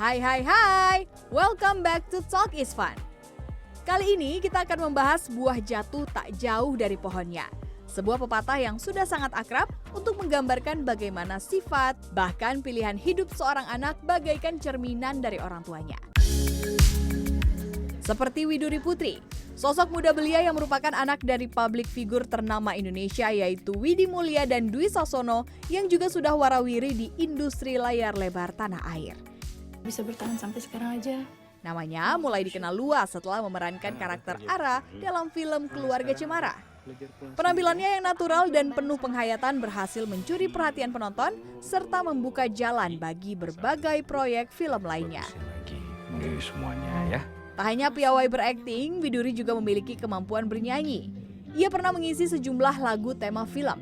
Hai, welcome back to Talk is Fun. Kali ini kita akan membahas buah jatuh tak jauh dari pohonnya. Sebuah pepatah yang sudah sangat akrab untuk menggambarkan bagaimana sifat, bahkan pilihan hidup seorang anak bagaikan cerminan dari orang tuanya. Seperti Widuri Putri, sosok muda belia yang merupakan anak dari publik figur ternama Indonesia yaitu Widi Mulia dan Dwi Sasono yang juga sudah warawiri di industri layar lebar tanah air. Bisa bertahan sampai sekarang aja. Namanya mulai dikenal luas setelah memerankan karakter Ara dalam film Keluarga Cemara. Penampilannya yang natural dan penuh penghayatan berhasil mencuri perhatian penonton serta membuka jalan bagi berbagai proyek film lainnya. Tak hanya piawai berakting, Widuri juga memiliki kemampuan bernyanyi. Ia pernah mengisi sejumlah lagu tema film.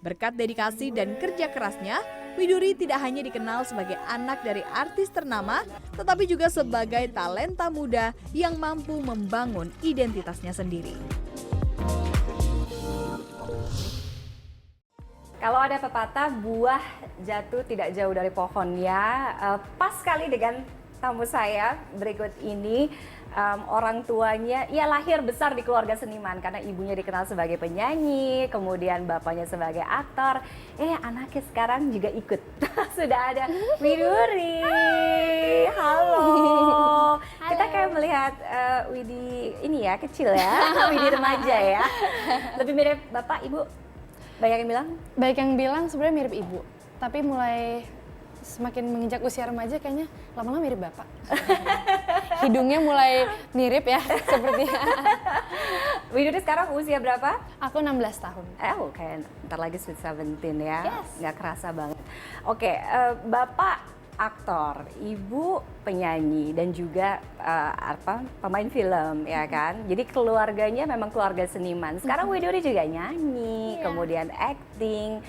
Berkat dedikasi dan kerja kerasnya, Widuri tidak hanya dikenal sebagai anak dari artis ternama, tetapi juga sebagai talenta muda yang mampu membangun identitasnya sendiri. Kalau ada pepatah buah jatuh tidak jauh dari pohonnya, pas sekali dengan tamu saya berikut ini. Orang tuanya, ia lahir besar di keluarga seniman karena ibunya dikenal sebagai penyanyi, kemudian bapaknya sebagai aktor. Anaknya sekarang juga ikut. Sudah ada Widuri. Halo. Kita kayak melihat Widi ini ya, kecil ya, Widi remaja ya. Lebih mirip bapak, ibu. Banyak yang bilang? Banyak yang bilang sebenarnya mirip ibu, tapi mulai semakin menginjak usia remaja kayaknya lama-lama mirip bapak. Hidungnya mulai mirip ya, sepertinya. Widuri sekarang usia berapa? Aku 16 tahun. Kayak ntar lagi sweet 17 ya. Yes. Nggak kerasa banget. Oke, bapak aktor, ibu penyanyi dan juga pemain film ya kan. Jadi keluarganya memang keluarga seniman. Sekarang Widuri juga nyanyi, kemudian acting.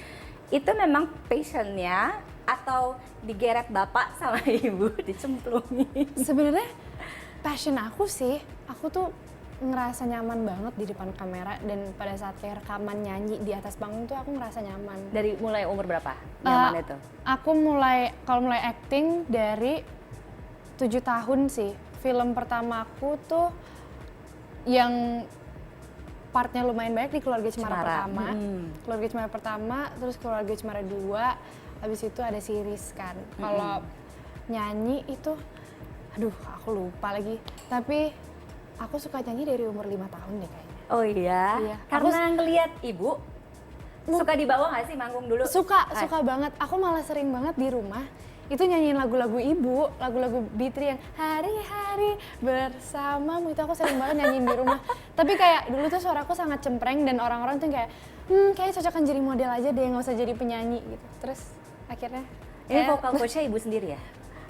Itu memang passionnya atau digeret bapak sama ibu dicemplungin? Sebenarnya passion aku sih, aku tuh ngerasa nyaman banget di depan kamera dan pada saat kayak rekaman nyanyi di atas panggung tuh aku ngerasa nyaman. Dari mulai umur berapa nyaman itu? Aku kalau mulai acting dari 7 tahun sih. Film pertama aku tuh yang partnya lumayan banyak di Keluarga Cemara pertama. Keluarga Cemara pertama, terus Keluarga Cemara 2, habis itu ada series kan. Kalau nyanyi itu, aduh aku lupa lagi. Tapi aku suka nyanyi dari umur 5 tahun deh kayaknya. Oh iya? Karena ngelihat ibu, suka dibawa nggak sih manggung dulu? Suka banget. Aku malah sering banget di rumah itu nyanyiin lagu-lagu ibu, lagu-lagu Bitri yang hari-hari bersamamu, itu aku sering banget nyanyiin di rumah. Tapi kayak dulu tuh suaraku sangat cempreng dan orang-orang tuh kayak kayaknya cocokan jadi model aja deh, nggak usah jadi penyanyi gitu. Terus akhirnya ini vokal coachnya ibu sendiri ya?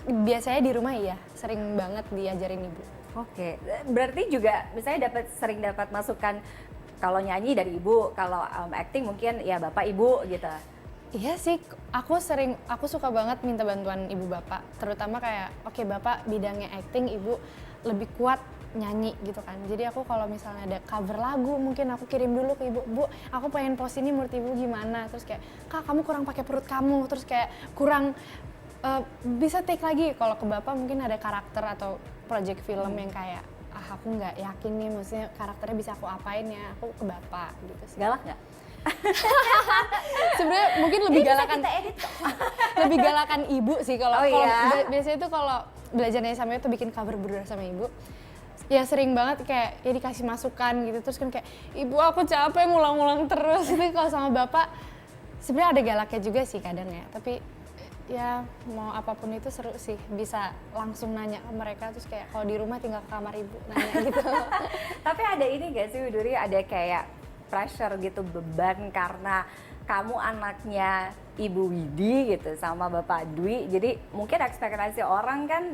Biasanya di rumah iya, sering banget diajarin ibu. Oke, berarti juga misalnya sering dapat masukan kalau nyanyi dari ibu, kalau acting mungkin ya bapak ibu gitu. Iya sih, aku suka banget minta bantuan ibu bapak, terutama kayak oke, bapak bidangnya acting, ibu lebih kuat nyanyi gitu kan. Jadi aku kalau misalnya ada cover lagu mungkin aku kirim dulu ke ibu, Bu, aku pengen pose ini menurut ibu gimana? Terus kayak, Kak kamu kurang pakai perut kamu, terus kayak kurang bisa take lagi. Kalau ke bapak mungkin ada karakter atau project film yang kayak aku nggak yakin nih, maksudnya karakternya bisa aku apain ya, aku ke bapak gitu sih. Galak nggak? Sebenarnya mungkin lebih galakan kita edit kok. lebih galakan ibu sih kalau iya? biasanya itu kalau belajarnya sama itu bikin cover berdua sama ibu. Ya sering banget kayak ya dikasih masukan gitu, terus kan kayak ibu aku capek ngulang-ngulang terus. Tapi kalau sama bapak sebenarnya ada galaknya juga sih kadang ya, tapi ya mau apapun itu seru sih, bisa langsung nanya ke mereka, terus kayak kalau di rumah tinggal ke kamar ibu nanya gitu. Tapi ada ini gak sih Widuri, ada kayak pressure gitu, beban karena kamu anaknya Ibu Widi gitu sama Bapak Dwi, jadi mungkin ekspektasi orang kan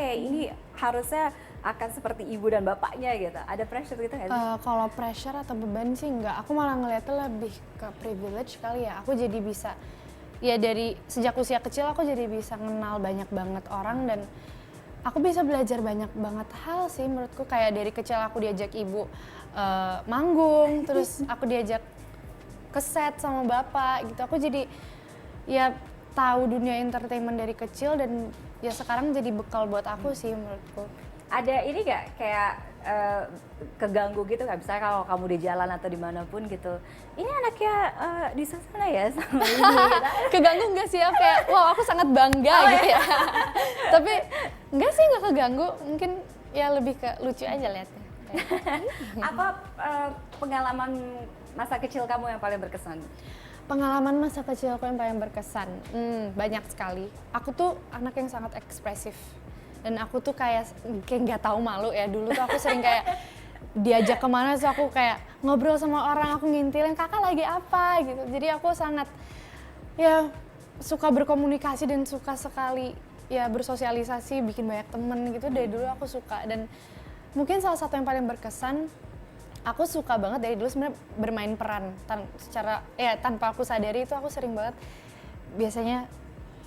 ini harusnya akan seperti ibu dan bapaknya gitu. Ada pressure gitu nggak sih? Kalau pressure atau beban sih enggak, aku malah ngeliatnya lebih ke privilege kali ya. Aku jadi bisa, ya dari sejak usia kecil aku jadi bisa kenal banyak banget orang dan aku bisa belajar banyak banget hal sih menurutku. Kayak dari kecil aku diajak ibu manggung, terus aku diajak ke set sama bapak gitu. Aku jadi ya tahu dunia entertainment dari kecil dan ya sekarang jadi bekal buat aku sih menurutku. Ada ini gak kayak keganggu gitu nggak, misalnya kalau kamu di jalan atau dimanapun gitu, ini anaknya di sana ya sama ini gitu. Keganggu enggak sih ya, kayak wow aku sangat bangga gitu ya. Tapi enggak sih, enggak keganggu, mungkin ya lebih ke lucu aja liatnya. Apa pengalaman masa kecil kamu yang paling berkesan? Pengalaman masa kecil aku yang paling berkesan, banyak sekali. Aku tuh anak yang sangat ekspresif dan aku tuh kayak nggak tahu malu ya. Dulu tuh aku sering kayak diajak kemana tuh aku kayak ngobrol sama orang, aku ngintilin kakak lagi apa gitu. Jadi aku sangat ya suka berkomunikasi dan suka sekali ya bersosialisasi, bikin banyak temen gitu. Dari dulu aku suka, dan mungkin salah satu yang paling berkesan, aku suka banget dari dulu sebenarnya bermain peran. Secara ya tanpa aku sadari itu aku sering banget biasanya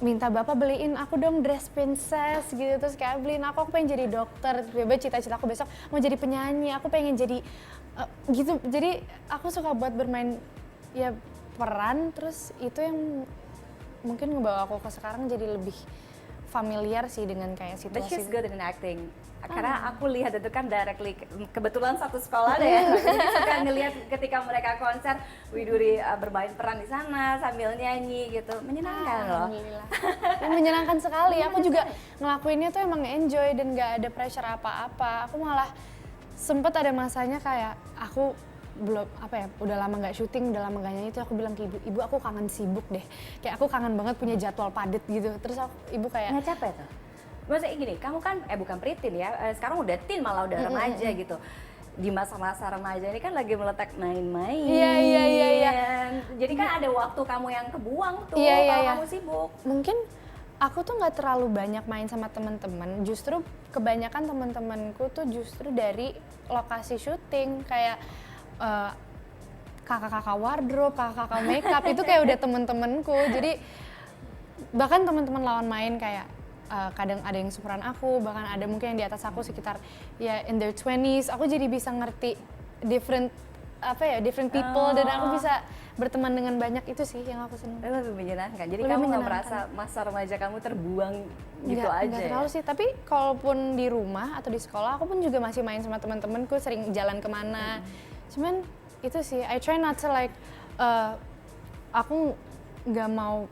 minta bapak beliin aku dong dress princess gitu, terus kayak beliin aku pengen jadi dokter, tiba-tiba cita-cita aku besok mau jadi penyanyi, aku pengen jadi gitu. Jadi aku suka buat bermain ya peran, terus itu yang mungkin ngebawa aku ke sekarang jadi lebih familiar sih dengan kayak But she's situasi. good in acting. Karena aku lihat itu kan directly, kebetulan satu sekolah deh ya. Jadi suka ngelihat ketika mereka konser, Widuri bermain peran di sana sambil nyanyi gitu. Menyenangkan loh. Alhamdulillah. Ya, menyenangkan sekali. Aku juga ngelakuinnya tuh emang enjoy dan gak ada pressure apa-apa. Aku malah sempet ada masanya kayak aku belum udah lama nggak syuting, udah lama nggak nyanyi, itu aku bilang ke ibu aku kangen sibuk deh, kayak aku kangen banget punya jadwal padat gitu. Terus ibu kayak Nggak capek tuh? Maksudnya gini, kamu kan bukan preteen ya, sekarang udah teen malah udah remaja gitu. Di masa-masa remaja ini kan lagi meletak main-main. Iya. Jadi kan ada waktu kamu yang kebuang tuh Iya. kamu sibuk. mungkin aku tuh nggak terlalu banyak main sama teman-teman, justru kebanyakan teman-temanku tuh justru dari lokasi syuting, kayak kakak-kakak wardrobe, kakak-kakak makeup itu kayak udah temen-temenku. Jadi bahkan teman-teman lawan main kayak kadang ada yang seumuran aku, bahkan ada mungkin yang di atas aku sekitar ya in their 20s. Aku jadi bisa ngerti different people dan aku bisa berteman dengan banyak, itu sih yang aku seneng. Lebih menyenangkan. Jadi Lebih kamu nggak menyenangkan. merasa masa remaja kamu terbuang gitu aja. Nggak terlalu sih, tapi kalaupun di rumah atau di sekolah aku pun juga masih main sama teman-temanku, sering jalan kemana. Cuman itu sih, I try not to like aku nggak mau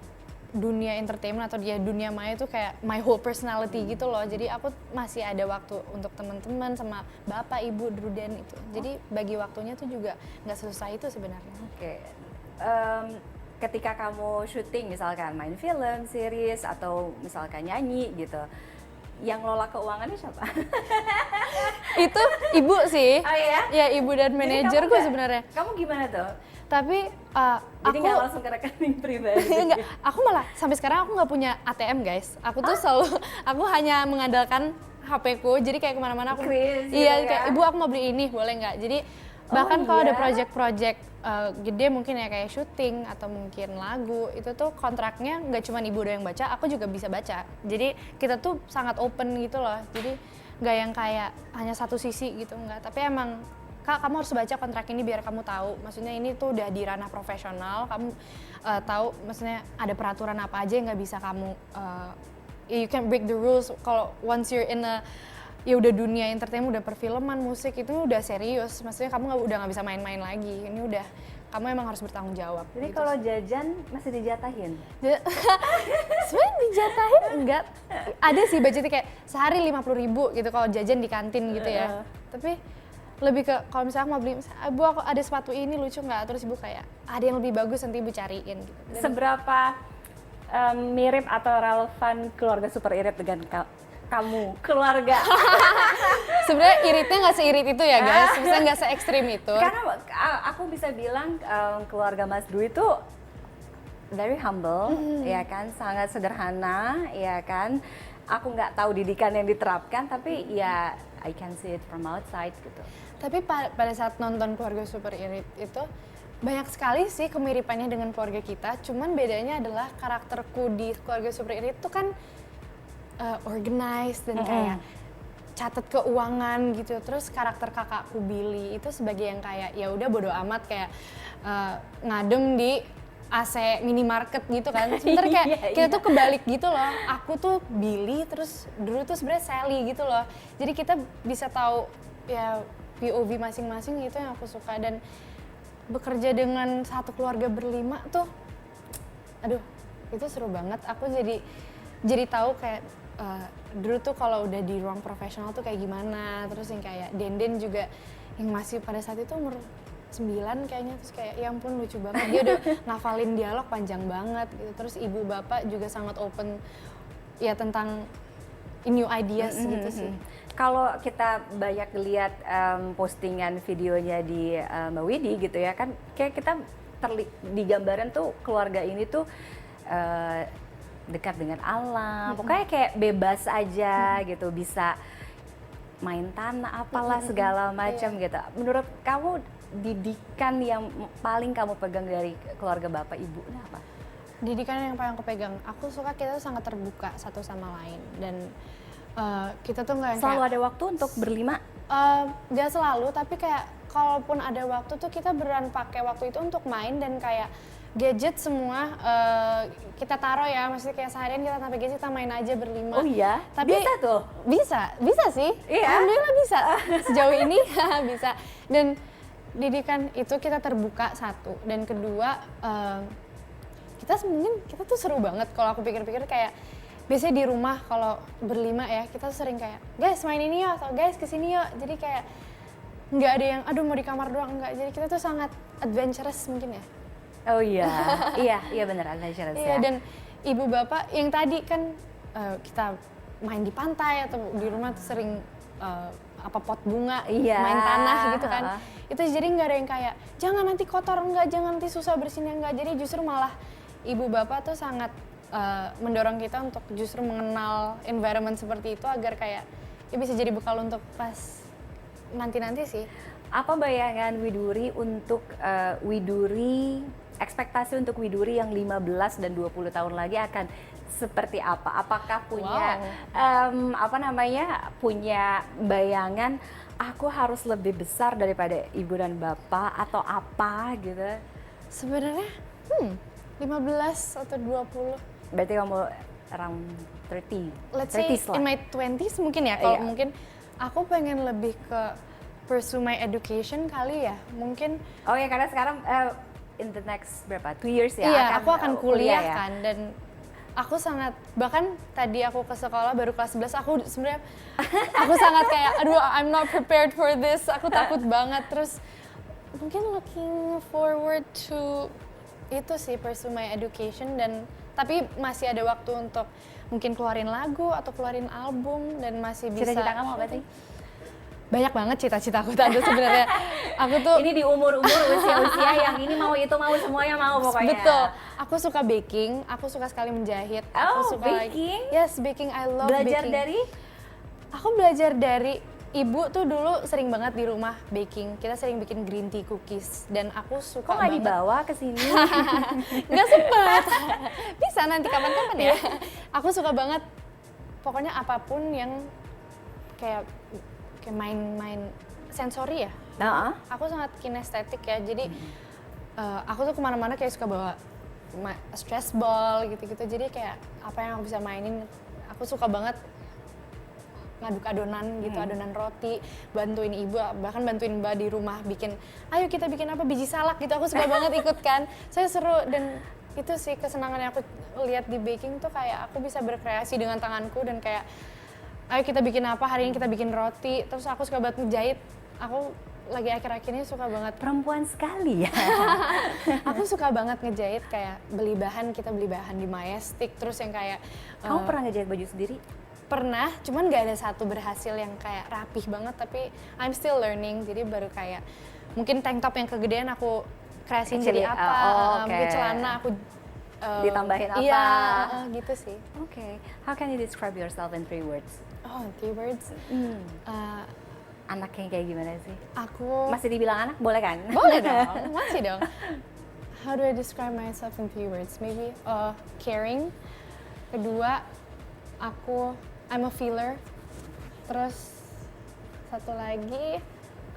dunia entertainment atau dia dunia maya itu kayak my whole personality gitu loh. Jadi aku masih ada waktu untuk teman-teman sama bapak, ibu, Druden itu. Jadi bagi waktunya tuh juga nggak sesusah itu sebenarnya. Oke. Ketika kamu syuting misalkan main film, series atau misalkan nyanyi gitu, yang lola keuangannya siapa? Itu ibu sih. Oh iya? Ya ibu dan Jadi manajerku sebenarnya. Kamu gimana tuh? Tapi Jadi aku nggak langsung ke rekening pribadi? enggak, aku malah sampai sekarang aku nggak punya ATM guys. Aku tuh selalu, aku hanya mengandalkan HP-ku. Jadi kayak kemana-mana aku, Crazy iya gitu kayak ya? ibu aku mau beli ini boleh nggak? Jadi bahkan kalau ada iya? project-project gede mungkin ya kayak syuting atau mungkin lagu, itu tuh kontraknya nggak cuma ibu doang yang baca, aku juga bisa baca. Jadi kita tuh sangat open gitu loh. Jadi nggak yang kayak hanya satu sisi gitu, nggak. Tapi emang Kak, kamu harus baca kontrak ini biar kamu tahu. Maksudnya ini tuh udah di ranah profesional, kamu tahu maksudnya ada peraturan apa aja yang nggak bisa kamu, you can break the rules. Kalau once you're in a, ya udah dunia entertainment, udah perfilman, musik itu udah serius. Maksudnya kamu udah nggak bisa main-main lagi. Ini udah, kamu emang harus bertanggung jawab. Jadi gitu kalau sih. jajan masih dijatahin? Sebenarnya dijatahin enggak. Ada sih budgetnya kayak sehari 50.000 gitu kalau jajan di kantin gitu ya. Tapi lebih ke kalau misalnya aku mau beli, ibu aku ada sepatu ini lucu nggak, terus ibu kayak ada yang lebih bagus nanti ibu cariin gitu. Seberapa mirip atau relevan keluarga super irit dengan kamu, keluarga? Sebenarnya iritnya nggak seirit itu ya guys, sebenarnya nggak se ekstrim itu. Karena aku bisa bilang keluarga Mas Dwi itu very humble, ya kan, sangat sederhana, ya kan. Aku nggak tahu didikan yang diterapkan, tapi ya I can see it from outside gitu. Tapi pada saat nonton keluarga super irit itu banyak sekali sih kemiripannya dengan keluarga kita. Cuman bedanya adalah karakterku di keluarga super irit itu kan organized dan kayak catat keuangan gitu. Terus karakter kakakku Billy itu sebagai yang kayak ya udah bodo amat, kayak ngadem di AC minimarket gitu kan. Sebenarnya kayak Iya, kita iya. tuh kebalik gitu loh. Aku tuh Billy, terus dulu tuh sebenarnya Sally gitu loh. Jadi kita bisa tahu ya POV masing-masing, itu yang aku suka. Dan bekerja dengan satu keluarga berlima tuh, aduh itu seru banget. Aku jadi tahu kayak dulu tuh kalau udah di ruang profesional tuh kayak gimana. Terus yang kayak Denden juga yang masih pada saat itu umur 9 kayaknya, terus kayak ya ampun lucu banget, dia udah ngafalin dialog panjang banget gitu. Terus ibu bapak juga sangat open ya tentang new ideas gitu sih. Kalau kita banyak lihat postingan videonya di Mbak Widi gitu ya kan, kayak kita di gambaran tuh keluarga ini tuh dekat dengan alam, pokoknya kayak bebas aja gitu, bisa main tanah apalah segala macam gitu. Menurut kamu didikan yang paling kamu pegang dari keluarga bapak ibu ini apa? Didikan yang paling aku pegang, aku suka kita tuh sangat terbuka satu sama lain. Dan kita tuh nggak yang Selalu kayak, ada waktu untuk berlima? nggak selalu, tapi kayak kalaupun ada waktu tuh kita beneran pakai waktu itu untuk main. Dan kayak gadget semua kita taruh ya, maksudnya kayak seharian kita tanpa gadget, kita main aja berlima. Oh iya? Tapi Bisa tuh? Bisa sih. Iya? Alhamdulillah bisa. Sejauh ini bisa. Dan didikan itu kita terbuka satu, dan kedua kita tuh seru banget kalau aku pikir-pikir. Kayak biasanya di rumah kalau berlima ya, kita tuh sering kayak guys main ini yuk, atau guys kesini yuk. Jadi kayak nggak ada yang aduh mau di kamar doang, enggak. Jadi kita tuh sangat adventurous mungkin ya. Oh iya, iya bener adventurous Iya, ya. dan ibu bapak yang tadi kan kita main di pantai atau di rumah tuh sering pot bunga, Iya. main tanah gitu kan. Itu jadi nggak ada yang kayak jangan nanti kotor, enggak, jangan nanti susah bersihnya, enggak. Jadi justru malah ibu bapak tuh sangat mendorong kita untuk justru mengenal environment seperti itu, agar kayak ya bisa jadi bekal untuk pas nanti-nanti sih. Apa bayangan Widuri untuk ekspektasi untuk Widuri yang 15 dan 20 tahun lagi akan seperti apa? Apakah punya punya bayangan aku harus lebih besar daripada ibu dan bapak atau apa gitu? Sebenarnya 15 atau 20. Berarti kamu around 30. Let's say 30s lah. in my 20s mungkin ya, kalau Iya. mungkin aku pengen lebih ke pursue my education kali ya, mungkin. Oh ya, karena sekarang in the next 2 years ya? Iya, aku akan kuliah ya? kan, dan aku sangat, bahkan tadi aku ke sekolah baru kelas 11, aku sebenarnya aku sangat kayak aduh I'm not prepared for this, aku takut banget. Terus mungkin looking forward to itu sih, pursue my education. Dan tapi masih ada waktu untuk mungkin keluarin lagu atau keluarin album, dan masih bisa. Cita-cita kamu apa sih? Banyak banget cita-citaku tante sebenarnya. Aku tuh Ini di umur-umur usia-usia yang ini mau itu mau semuanya mau pokoknya. betul. Aku suka baking, aku suka sekali menjahit. Oh, Aku suka baking? Yes, baking. I love Belajar baking. dari? Aku belajar dari ibu tuh dulu sering banget di rumah baking. Kita sering bikin green tea cookies, dan aku suka Kok nggak banget. dibawa ke sini? Nggak sempet. Bisa nanti kapan-kapan ya. Aku suka banget pokoknya apapun yang kayak main-main sensori ya. Nah, Aku sangat kinestetik ya, jadi aku tuh kemana-mana kayak suka bawa stress ball gitu-gitu. Jadi kayak apa yang aku bisa mainin, aku suka banget ngaduk adonan gitu, adonan roti, bantuin ibu, bahkan bantuin mbak di rumah bikin, ayo kita bikin apa, biji salak gitu. Aku suka banget ikut kan, saya seru. Dan itu sih kesenangan yang aku lihat di baking tuh, kayak aku bisa berkreasi dengan tanganku, dan kayak ayo kita bikin apa, hari ini kita bikin roti. Terus aku suka banget ngejahit, aku lagi akhir-akhir ini suka banget. perempuan sekali ya. Aku suka banget ngejahit, kayak kita beli bahan di Majestic, terus yang kayak Kamu pernah ngejahit baju sendiri? pernah, cuman nggak ada satu berhasil yang kayak rapih banget, tapi I'm still learning. Jadi baru kayak mungkin tank top yang kegedean aku kreasiin Kecilin, jadi apa, mungkin oke. celana aku Ditambahin apa? Iya, gitu sih. Okay. How can you describe yourself in 3 words? Oh, 3 words. Anaknya kayak gimana sih? Aku Masih dibilang anak? Boleh kan? boleh dong, masih dong. How do I describe myself in 3 words? Maybe caring. Kedua, I'm a feeler. Terus satu lagi,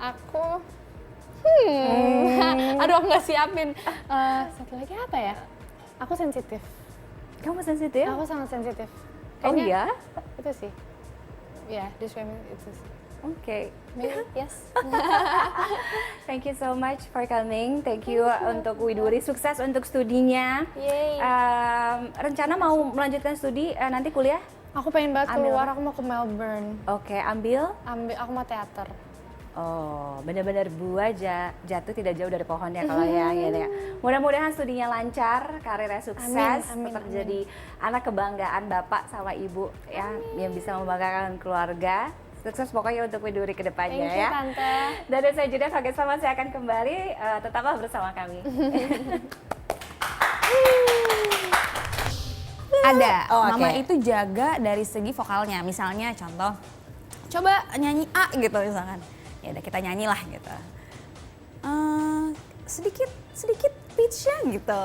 aku Aduh aku nggak siapin. Satu lagi apa ya? Aku sensitif. Kamu sensitif? Aku sangat sensitif. Oh iya? Itu sih. Ya, this women itu sih. Oke. Maybe, yes. Thank you so much for coming. Thank you untuk Widuri, sukses untuk studinya. Yeay. Rencana mau melanjutkan studi nanti kuliah? Aku pengen banget Ambil keluar, apa? aku mau ke Melbourne. Oke, ambil. Aku mau teater. Oh, benar-benar buah jatuh tidak jauh dari pohonnya kalau yang ini ya. Mudah-mudahan studinya lancar, karirnya sukses, Amin, tetap amin. jadi anak kebanggaan bapak sama ibu ya, yang bisa membanggakan keluarga. Sukses pokoknya untuk Widuri ke depannya Thank you, ya. Tante. Dan saya Judah Faget sama saya akan kembali, tetaplah bersama kami. Ada, Oh, mama oke. itu jaga dari segi vokalnya. Misalnya contoh, coba nyanyi A gitu misalkan. Ya udah kita nyanyilah gitu. Sedikit pitch-nya gitu.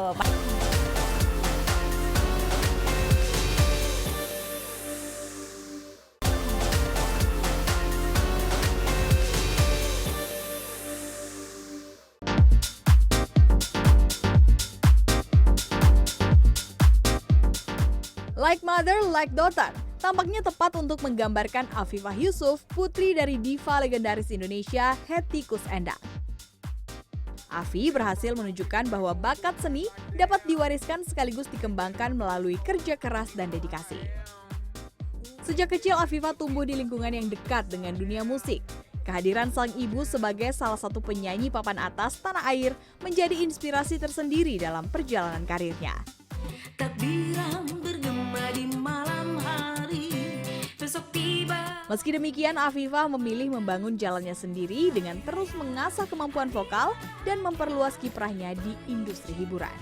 Like mother, like daughter. Tampaknya tepat untuk menggambarkan Afifah Yusuf, putri dari diva legendaris Indonesia, Hetty Koes Endang. Afi berhasil menunjukkan bahwa bakat seni dapat diwariskan sekaligus dikembangkan melalui kerja keras dan dedikasi. Sejak kecil Afifah tumbuh di lingkungan yang dekat dengan dunia musik. Kehadiran sang ibu sebagai salah satu penyanyi papan atas tanah air menjadi inspirasi tersendiri dalam perjalanan karirnya. Takbiran bergema di malam hari, besok tiba. Meski demikian, Afifah memilih membangun jalannya sendiri dengan terus mengasah kemampuan vokal dan memperluas kiprahnya di industri hiburan.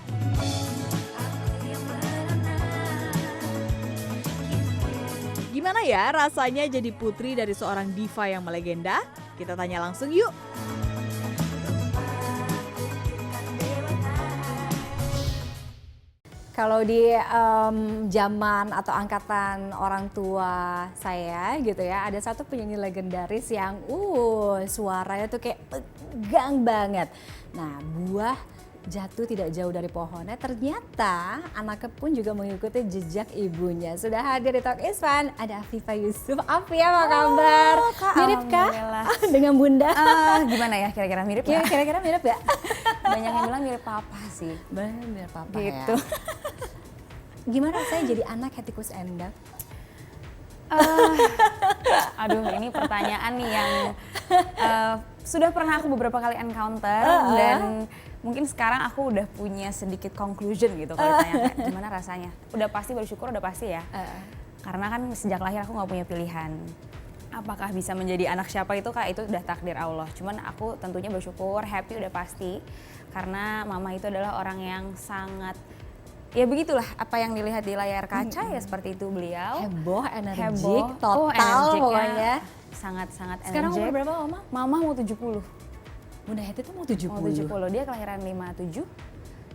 Gimana ya rasanya jadi putri dari seorang diva yang melegenda? Kita tanya langsung yuk. Kalau di zaman atau angkatan orang tua saya gitu ya, ada satu penyanyi legendaris yang suaranya tuh kayak tegang banget. Nah, buah jatuh tidak jauh dari pohonnya, ternyata anaknya pun juga mengikuti jejak ibunya. Sudah hadir di Talk is Fun, ada Afifah Yusuf. Afi, apa kabar? Kak, Mirip kah alhamdulillah. dengan bunda? Gimana ya kira-kira mirip ya? Kira-kira mirip gak? Banyak yang bilang mirip papa sih. Bener mirip papa Gitu. ya. Gimana rasanya jadi anak Hetty Koes Endang? Aduh, ini pertanyaan nih yang sudah pernah aku beberapa kali encounter dan mungkin sekarang aku udah punya sedikit conclusion gitu kalau ditanya kayak gimana rasanya. Udah pasti bersyukur, udah pasti ya. Karena kan sejak lahir aku nggak punya pilihan. Apakah bisa menjadi anak siapa itu Kak, itu udah takdir Allah. Cuman aku tentunya bersyukur, happy udah pasti. Karena mama itu adalah orang yang sangat, ya begitulah apa yang dilihat di layar kaca ya seperti itu beliau. Heboh, energik, Heboh, total energiknya pokoknya. Sangat-sangat Sekarang umur energik. berapa Mama? Mama mau 70. Bunda Hetty tuh mau 70. Mau 70, dia kelahiran 57.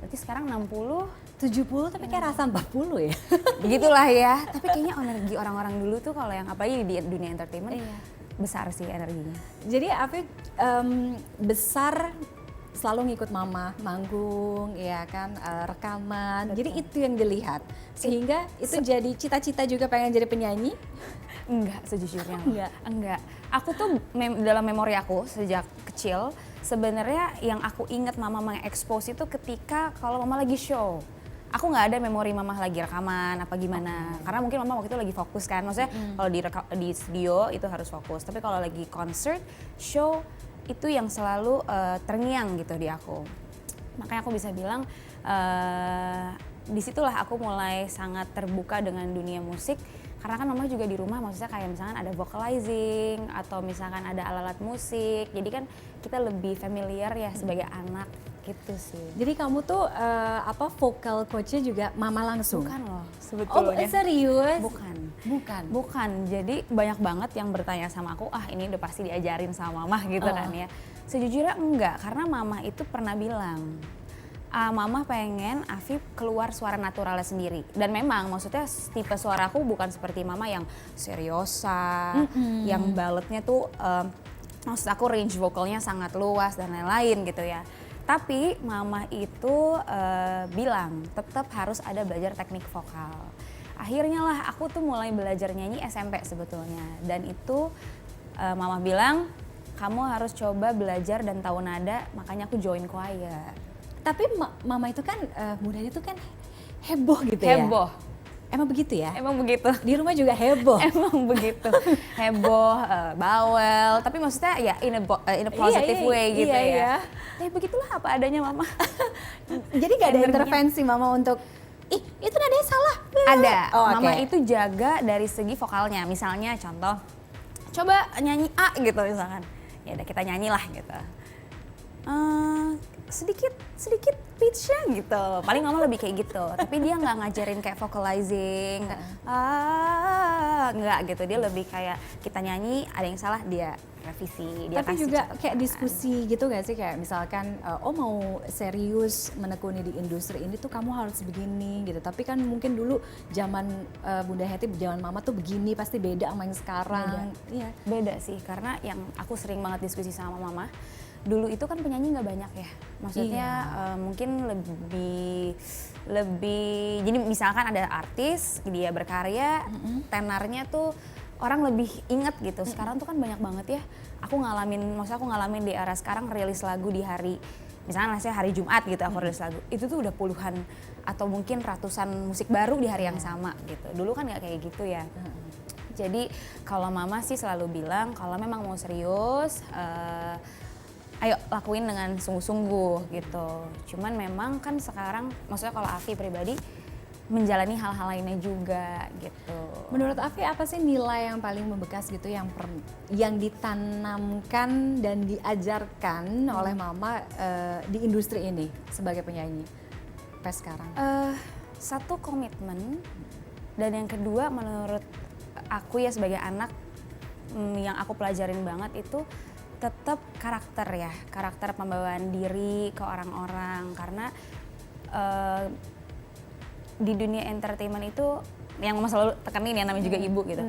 Berarti sekarang 60. 70 tapi kayak rasa 40 ya. Begitulah ya. Tapi kayaknya energi orang-orang dulu tuh kalau yang apalagi di dunia entertainment besar sih energinya. Jadi Afif besar selalu ngikut mama manggung ya kan, rekaman. Betul. Jadi itu yang dilihat. Sehingga itu jadi cita-cita juga pengen jadi penyanyi. Enggak, sejujurnya. Enggak. Aku tuh dalam memori aku sejak kecil sebenarnya yang aku ingat mama mengekspos itu ketika kalau mama lagi show. Aku nggak ada memori mama lagi rekaman apa gimana. Karena mungkin mama waktu itu lagi fokus kan. Maksudnya kalau di studio itu harus fokus. Tapi kalau lagi concert, show itu yang selalu terngiang gitu di aku. Makanya aku bisa bilang disitulah aku mulai sangat terbuka dengan dunia musik. Karena kan mama juga di rumah maksudnya kayak misalkan ada vocalizing atau misalkan ada alat-alat musik. Jadi kan kita lebih familiar ya sebagai anak gitu sih. Jadi kamu tuh vocal coachnya juga mama langsung? Bukan loh Oh sebetulnya. serius? Bukan. Bukan. Bukan, jadi banyak banget yang bertanya sama aku, ini udah pasti diajarin sama mama gitu kan ya. Sejujurnya enggak, karena mama itu pernah bilang, mama pengen Afif keluar suara naturalnya sendiri. Dan memang maksudnya tipe suaraku bukan seperti mama yang seriosa, yang baletnya tuh maksud aku range vokalnya sangat luas dan lain-lain gitu ya. Tapi mama itu bilang tetap harus ada belajar teknik vokal. Akhirnya lah aku tuh mulai belajar nyanyi SMP sebetulnya. Dan itu mama bilang kamu harus coba belajar dan tahu nada, makanya aku join choir. Tapi mama itu kan mudanya tuh kan heboh gitu ya. Heboh. Emang begitu ya? Emang begitu. Di rumah juga heboh. Emang begitu. Heboh, bawel, tapi maksudnya ya in a positive way gitu ya. Tapi begitulah apa adanya mama. Jadi gak ada intervensi mama untuk, ih itu nadanya salah. Ada, Oh, mama oke. itu jaga dari segi vokalnya. Misalnya contoh, coba nyanyi A gitu misalkan. Ya udah kita nyanyilah gitu. Sedikit pitch-nya gitu. Paling mama lebih kayak gitu. Tapi dia nggak ngajarin kayak vocalizing. Nggak gitu. Dia lebih kayak kita nyanyi, ada yang salah dia revisi. Dia Tapi kasih juga catatan. kayak diskusi gitu gak sih, kayak misalkan oh mau serius menekuni di industri ini tuh kamu harus begini gitu. Tapi kan mungkin dulu zaman Bunda Hetty, zaman mama tuh begini, pasti beda sama yang sekarang. Iya. Beda sih, karena yang aku sering banget diskusi sama mama, dulu itu kan penyanyi nggak banyak ya. Maksudnya mungkin lebih jadi misalkan ada artis, dia berkarya, tenarnya tuh orang lebih inget gitu. Sekarang tuh kan banyak banget ya. Maksudnya aku ngalamin di era sekarang rilis lagu di hari, misalnya hari Jumat gitu aku rilis lagu. Itu tuh udah puluhan atau mungkin ratusan musik baru di hari yang sama gitu. Dulu kan nggak kayak gitu ya. Jadi kalau mama sih selalu bilang kalau memang mau serius, ayo lakuin dengan sungguh-sungguh gitu. Cuman memang kan sekarang, maksudnya kalau Afi pribadi menjalani hal-hal lainnya juga gitu. Menurut Afi apa sih nilai yang paling membekas gitu yang ditanamkan dan diajarkan oleh mama di industri ini sebagai penyanyi sampai sekarang? Satu komitmen, dan yang kedua menurut aku ya sebagai anak yang aku pelajarin banget itu tetap karakter pembawaan diri ke orang-orang, karena di dunia entertainment itu yang mama selalu tekanin ya, namanya juga ibu gitu.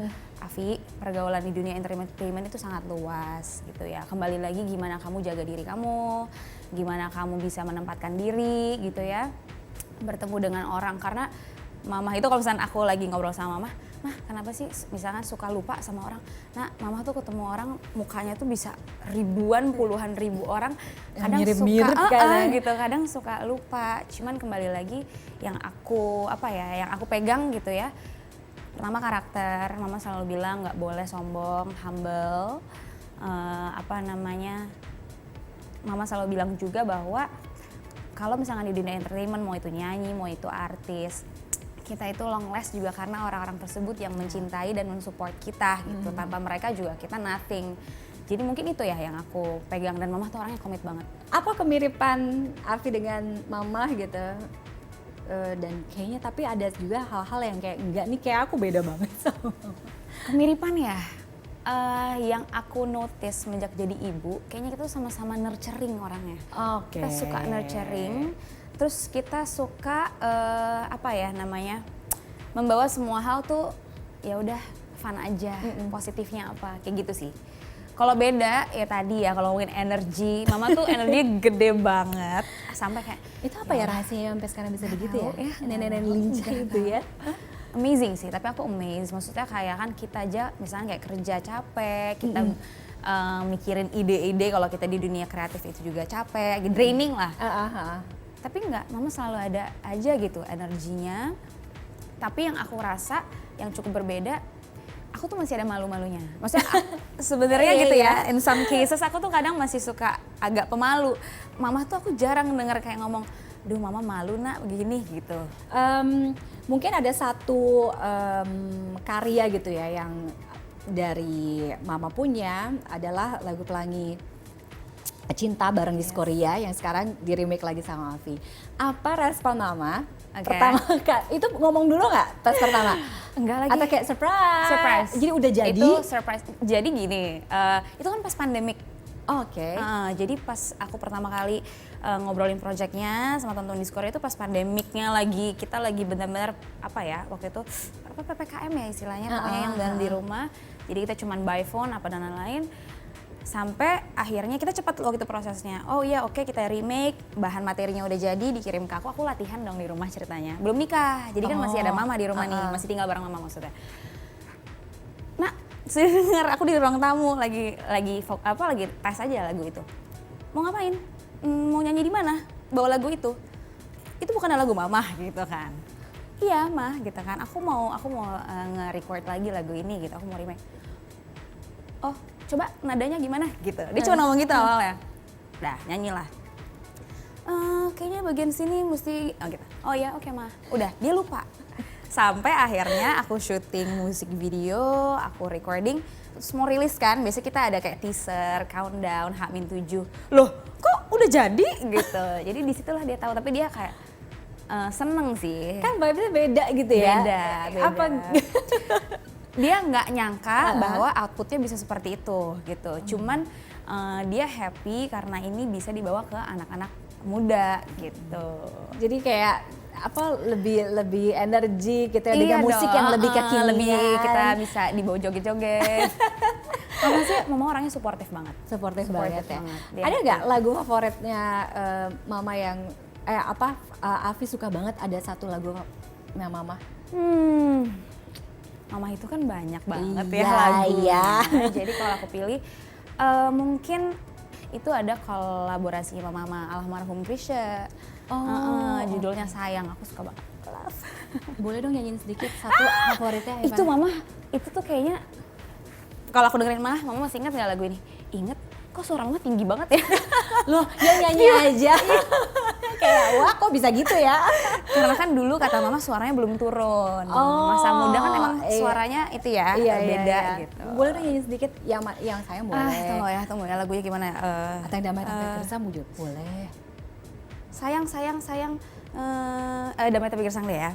Afi, pergaulan di dunia entertainment itu sangat luas gitu ya. Kembali lagi gimana kamu jaga diri kamu, gimana kamu bisa menempatkan diri gitu ya, bertemu dengan orang. Karena mama itu kalau misalnya aku lagi ngobrol sama mama, mah kenapa sih misalkan suka lupa sama orang? Nah, mama tuh ketemu orang mukanya tuh bisa ribuan, puluhan ribu orang, kadang mirip-mirip suka kan ya. gitu, kadang suka lupa. Cuman kembali lagi yang aku pegang gitu ya. Pertama karakter, mama selalu bilang nggak boleh sombong, humble. Mama selalu bilang juga bahwa kalau misalnya di dunia entertainment, mau itu nyanyi, mau itu artis, kita itu long last juga karena orang-orang tersebut yang mencintai dan mensupport kita gitu. Tanpa mereka juga kita nothing. Jadi mungkin itu ya yang aku pegang, dan mama tuh orangnya komit banget. Apa kemiripan Afi dengan mama gitu? Dan kayaknya tapi ada juga hal-hal yang kayak enggak nih, kayak aku beda banget sama mama. Kemiripan ya, yang aku notice semenjak jadi ibu, kayaknya kita tuh sama-sama nurturing orangnya. Oke. Kita suka nurturing, terus kita suka membawa semua hal tuh ya udah fun aja, positifnya apa, kayak gitu sih. Kalau beda ya tadi ya, kalau ngomongin energi, mama tuh energinya gede banget sampai kayak Itu apa ya rahasianya sampai sekarang bisa begitu ya? tahu ya. Nenek-nenek lincah itu ya. amazing sih, tapi aku amazed. Maksudnya kayak kan kita aja misalnya kayak kerja capek, kita mikirin ide-ide, kalau kita di dunia kreatif itu juga capek, draining lah. Tapi enggak, mama selalu ada aja gitu energinya. Tapi yang aku rasa yang cukup berbeda, aku tuh masih ada malu-malunya. Maksudnya sebenarnya gitu ya, in some cases aku tuh kadang masih suka agak pemalu. Mama tuh aku jarang denger kayak ngomong, duh mama malu nak begini gitu. Mungkin ada satu karya gitu ya yang dari mama punya adalah lagu Pelangi Cinta bareng Diskoria yang sekarang di remake lagi sama Afi. Apa respon mama? Oke. Pertama itu ngomong dulu nggak pas pertama? Enggak lagi. Atau kayak surprise? Surprise. Jadi udah jadi? Itu surprise. Jadi gini, itu kan pas pandemik. Oke. Jadi pas aku pertama kali ngobrolin projectnya sama teman-teman Diskoria itu pas pandemiknya lagi, kita lagi benar-benar waktu itu PPKM ya istilahnya, pokoknya yang dan di rumah. Jadi kita cuman by phone dan lain-lain. Sampai akhirnya kita cepat waktu itu prosesnya. Oh iya oke, kita remake, bahan materinya udah jadi, dikirim ke aku latihan dong di rumah ceritanya. Belum nikah, jadi kan masih ada mama di rumah nih, masih tinggal bareng mama maksudnya. Nah, saya dengar aku di ruang tamu lagi tes aja lagu itu. Mau ngapain? Mau nyanyi di mana? Bawa lagu itu. Itu bukan lagu mama gitu kan. Iya mah gitu kan. Aku mau nge-record lagi lagu ini gitu. Aku mau remake. Oh, coba nadanya gimana gitu. Dia cuma ngomong gitu awalnya. Udah, nyanyilah. Kayaknya bagian sini mesti gitu. Oh ya, oke mah. Udah, dia lupa. Sampai akhirnya aku syuting musik video, aku recording, terus mau rilis kan. Biasanya kita ada kayak teaser, countdown, H-7. Loh, kok udah jadi gitu. Jadi disitulah dia tahu, tapi dia kayak seneng sih. Kan vibes-nya beda gitu ya? Beda. Apa? Dia nggak nyangka bahwa outputnya bisa seperti itu gitu. Cuman dia happy karena ini bisa dibawa ke anak-anak muda gitu. Jadi kayak lebih energi gitu ya, dengan musik dong, yang lebih kekinian. lebih kita bisa dibawa joget-joget. Mama sih, mama orangnya suportif banget. Supportive banget ya. Dia Ada nggak lagu favoritnya mama yang Afi suka banget, ada satu lagu yang mama? Mama itu kan banyak banget ya Iya, lagu. iya. Jadi kalau aku pilih mungkin itu ada kolaborasi sama mama almarhum Krisya. Judulnya Sayang, aku suka banget. Boleh dong nyanyiin sedikit satu favoritnya? Itu mama, itu tuh kayaknya kalau aku dengerin mama masih ingat nggak lagu ini? Ingat, kok suara mama tinggi banget ya? Loh, yang nyanyi aja. Kayak wah kok bisa gitu ya? Karena kan dulu kata mama suaranya belum turun. Masa muda kan emang suaranya itu ya, beda gitu. Boleh dong nyanyiin sedikit yang sayang boleh. Tunggu ya lagunya gimana? Atau yang damai tapi gersam boleh. Sayang, damai tapi gersang deh ya.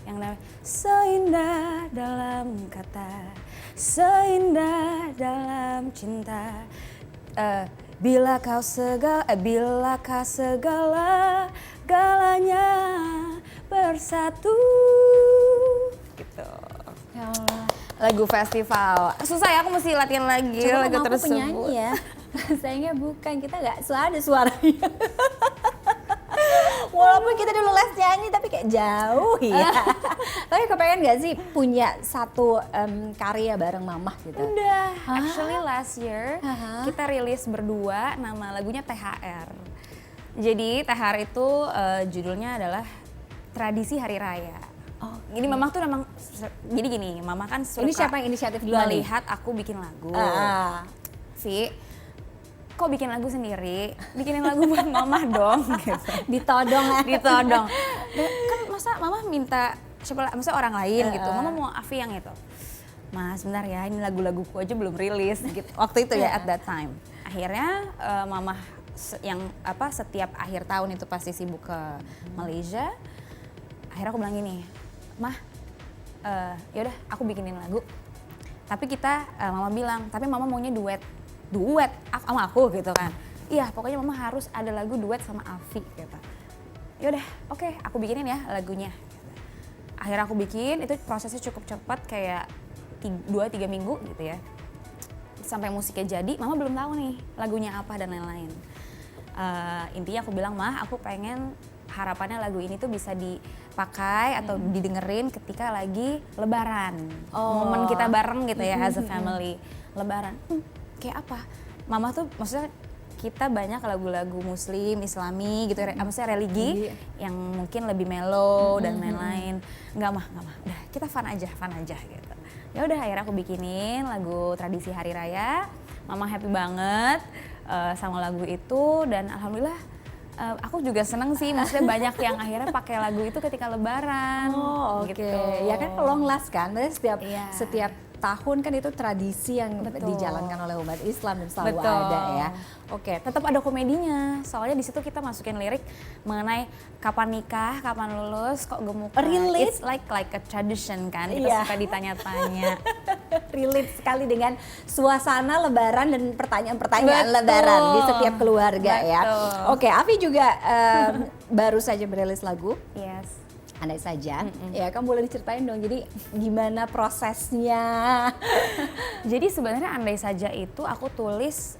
Yang namanya seindah dalam kata, seindah dalam cinta. Bilakah segala-galanya bersatu. Gitu. Ya Allah. Lagu festival. Susah ya, aku mesti latihan lagi Coba lagu aku tersebut. penyanyi ya. Sayangnya bukan, kita nggak ada suaranya. Walaupun kita dulu les nyanyi tapi kayak jauh ya. Tapi kepengen gak sih punya satu karya bareng mamah gitu? Udah, actually last year Hah? kita rilis berdua, nama lagunya THR. Jadi THR itu judulnya adalah Tradisi Hari Raya. Oh, Jadi mamah tuh memang, jadi gini, mamah kan suka Ini siapa yang inisiatif duluan nih? melihat aku bikin lagu. Vi, kok bikin lagu sendiri? Bikinin lagu buat mamah dong. Gitu. Ditodong ya. Ditodong. Kan masa mama minta siapa, maksudnya orang lain gitu. Mama mau Afi yang itu. Mas sebentar ya, ini lagu-laguku aja belum rilis gitu. Waktu itu ya at that time. Akhirnya mama yang setiap akhir tahun itu pasti sibuk ke Malaysia. Akhirnya aku bilang gini, Mah, yaudah aku bikinin lagu. Tapi mama bilang, tapi mama maunya duet sama aku gitu kan. Iya, pokoknya mama harus ada lagu duet sama Afi gitu. Yaudah, oke, aku bikinin ya lagunya. Akhirnya aku bikin, itu prosesnya cukup cepat kayak 2-3 minggu gitu ya. Sampai musiknya jadi, mama belum tahu nih lagunya apa dan lain-lain. Intinya aku bilang, Mah, aku pengen harapannya lagu ini tuh bisa dipakai atau didengerin ketika lagi lebaran. Momen kita bareng gitu ya as a family. Lebaran. Kayak apa? Mama tuh maksudnya kita banyak lagu-lagu muslim, islami gitu, maksudnya religi yang mungkin lebih mellow dan lain-lain. Enggak mah, udah kita fun aja gitu. Ya udah akhirnya aku bikinin lagu Tradisi Hari Raya. Mama happy banget sama lagu itu dan alhamdulillah aku juga seneng sih, maksudnya banyak yang akhirnya pakai lagu itu ketika lebaran. Oh oke, gitu. ya kan long last kan, setiap tahun kan itu tradisi yang dijalankan oleh umat Islam dan selalu ada ya. Oke, Tetap ada komedinya, soalnya di situ kita masukin lirik mengenai kapan nikah, kapan lulus, kok gemuk. Relate. It's like a tradition kan, kita suka ditanya-tanya. relate sekali dengan suasana lebaran dan pertanyaan-pertanyaan lebaran di setiap keluarga ya. Oke, Afi juga baru saja merilis lagu. Yes. Andai saja, ya kamu boleh diceritain dong, jadi gimana prosesnya? Jadi sebenarnya Andai Saja itu aku tulis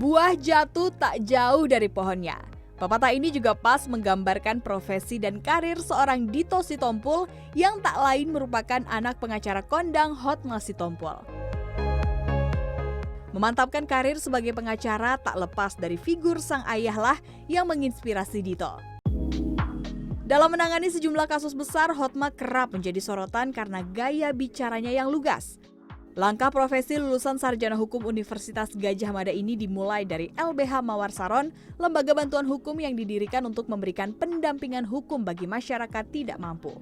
Buah jatuh tak jauh dari pohonnya. Pepatah ini juga pas menggambarkan profesi dan karir seorang Dito Sitompul yang tak lain merupakan anak pengacara kondang Hotma Sitompul. Memantapkan karir sebagai pengacara tak lepas dari figur sang ayahlah yang menginspirasi Dito. Dalam menangani sejumlah kasus besar, Hotma kerap menjadi sorotan karena gaya bicaranya yang lugas. Langkah profesi lulusan sarjana hukum Universitas Gadjah Mada ini dimulai dari LBH Mawar Saron, lembaga bantuan hukum yang didirikan untuk memberikan pendampingan hukum bagi masyarakat tidak mampu.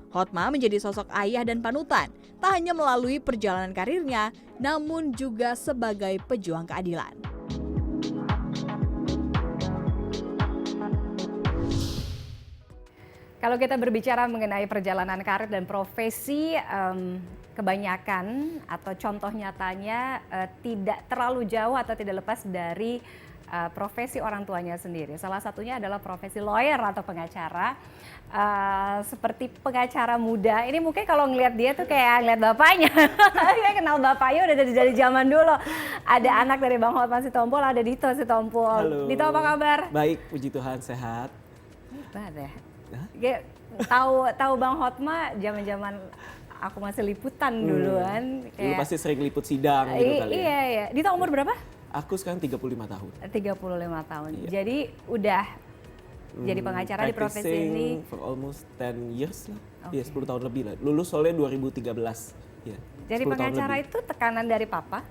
Hotma menjadi sosok ayah dan panutan, tak hanya melalui perjalanan karirnya, namun juga sebagai pejuang keadilan. Kalau kita berbicara mengenai perjalanan karir dan profesi, kebanyakan atau contoh nyatanya tidak terlalu jauh atau tidak lepas dari profesi orang tuanya sendiri. Salah satunya adalah profesi lawyer atau pengacara. Seperti pengacara muda, ini mungkin kalau ngelihat dia tuh kayak ngeliat bapaknya. Kayak kenal bapaknya udah dari zaman dulu. Ada anak dari Bang Hotma Sitompul, ada Dito Sitompul. Halo. Dito apa kabar? Baik, puji Tuhan, sehat. Hebat ya. Tahu Bang Hotma zaman-zaman aku masih liputan duluan. Dulu pasti sering liput sidang gitu kali ya. Iya, iya. Dito umur berapa? Aku sekarang 35 tahun. 35 tahun. Iya. Jadi udah jadi pengacara di profesi ini. For almost 10 years lah. Iya, 10 tahun lebih lah. Lulus soalnya 2013. Ya, Jadi 10 tahun pengacara lebih. itu tekanan dari papa?